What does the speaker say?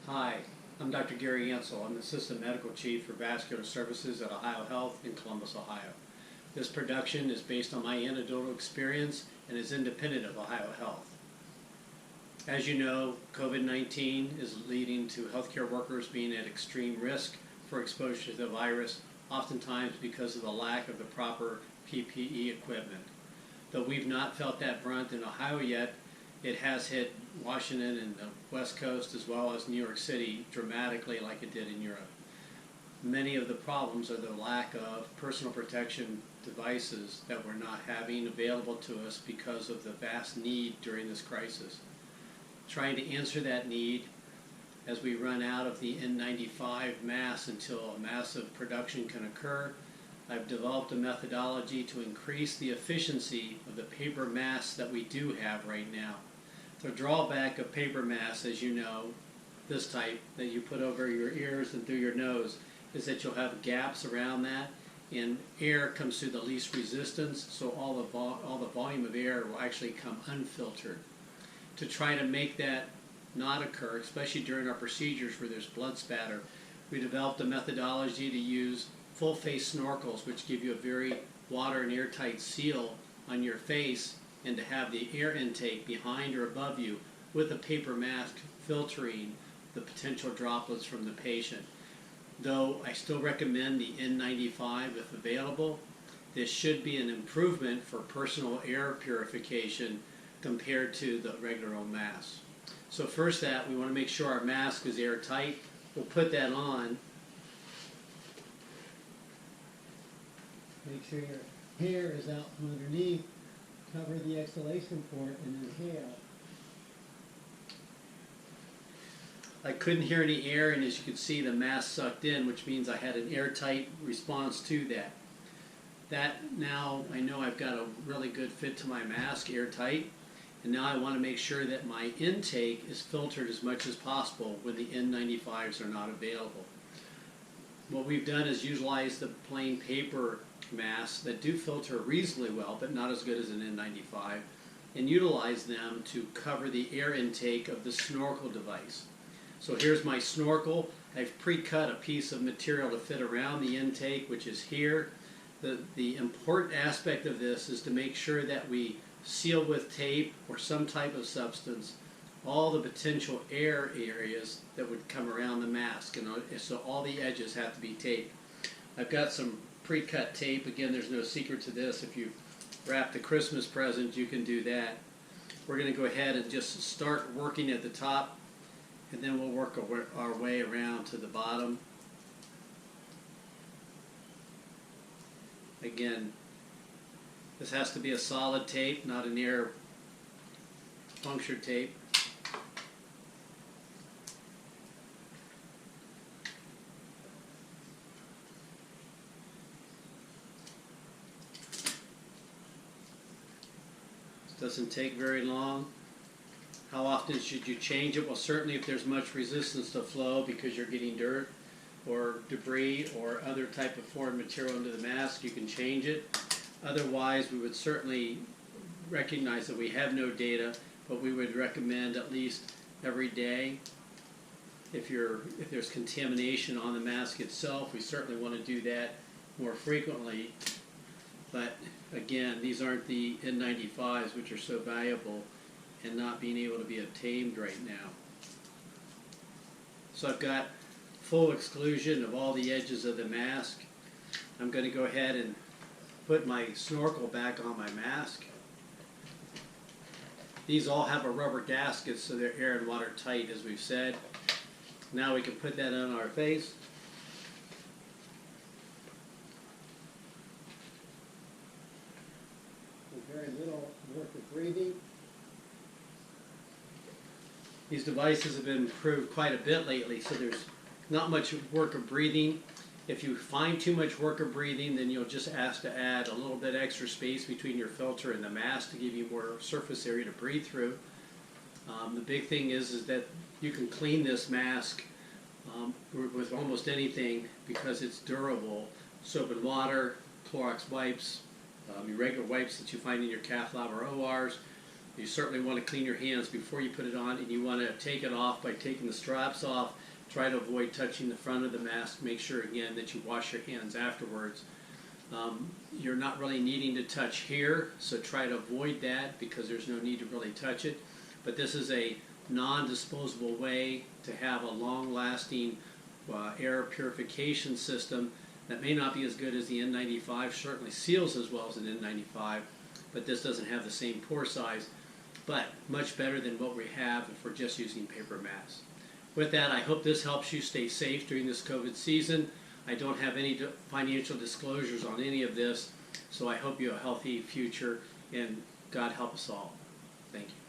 Hi, I'm Dr. Gary Ansel. I'm Assistant Medical Chief for Vascular Services at Ohio Health in Columbus, Ohio. This production is based on my anecdotal experience and is independent of Ohio Health. As you know, COVID-19 is leading to healthcare workers being at extreme risk for exposure to the virus, oftentimes because of the lack of the proper PPE equipment. Though we've not felt that brunt in Ohio yet, it has hit Washington and the West Coast as well as New York City dramatically like it did in Europe. Many of the problems are the lack of personal protection devices that we're not having available to us because of the vast need during this crisis. Trying to answer that need as we run out of the N95 masks until a massive production can occur, I've developed a methodology to increase the efficiency of the paper masks that we do have right now. The drawback of paper masks, as you know, this type that you put over your ears and through your nose, is that you'll have gaps around that, and air comes through the least resistance, so all the volume of air will actually come unfiltered. To try to make that not occur, especially during our procedures where there's blood spatter, we developed a methodology to use full-face snorkels, which give you a very water and airtight seal on your face, and to have the air intake behind or above you with a paper mask filtering the potential droplets from the patient. Though I still recommend the N95 if available, this should be an improvement for personal air purification compared to the regular old mask. So first we want to make sure our mask is airtight. We'll put that on. Make sure your hair is out from underneath. Cover the exhalation port and inhale. I couldn't hear any air, and as you can see, the mask sucked in, which means I had an airtight response to that. Now I know I've got a really good fit to my mask, airtight, and now I want to make sure that my intake is filtered as much as possible when the N95s are not available. What we've done is utilize the plain paper masks that do filter reasonably well, but not as good as an N95, and utilize them to cover the air intake of the snorkel device. So here's my snorkel. I've pre-cut a piece of material to fit around the intake, which is here. The important aspect of this is to make sure that we seal with tape or some type of substance all the potential air areas that would come around the mask, and so all the edges have to be taped. I've got some pre-cut tape. Again, there's no secret to this. If you wrapped a Christmas present, you can do that. We're going to go ahead and just start working at the top, and then we'll work our way around to the bottom. Again, this has to be a solid tape, not an air punctured tape. Doesn't take very long. How often should you change it? Well, certainly if there's much resistance to flow because you're getting dirt or debris or other type of foreign material into the mask, you can change it. Otherwise, we would certainly recognize that we have no data, but we would recommend at least every day. If there's contamination on the mask itself, we certainly want to do that more frequently. But again, these aren't the N95s, which are so valuable and not being able to be obtained right now. So I've got full exclusion of all the edges of the mask. I'm going to go ahead and put my snorkel back on my mask. These all have a rubber gasket, so they're air and water tight, as we've said. Now we can put that on our face. Very little work of breathing. These devices have been improved quite a bit lately, so there's not much work of breathing. If you find too much work of breathing, then you'll just ask to add a little bit extra space between your filter and the mask to give you more surface area to breathe through. The big thing is that you can clean this mask with almost anything because it's durable. Soap and water, Clorox wipes, your regular wipes that you find in your cath lab or ORs, You certainly want to clean your hands before you put it on, and you want to take it off by taking the straps off. Try to avoid touching the front of the mask. Make sure again that you wash your hands afterwards. You're not really needing to touch here, so try to avoid that because there's no need to really touch it. But this is a non-disposable way to have a long-lasting air purification system that may not be as good as the N95, certainly seals as well as an N95, but this doesn't have the same pore size, but much better than what we have if we're just using paper masks. With that, I hope this helps you stay safe during this COVID season. I don't have any financial disclosures on any of this, so I hope you have a healthy future, and God help us all. Thank you.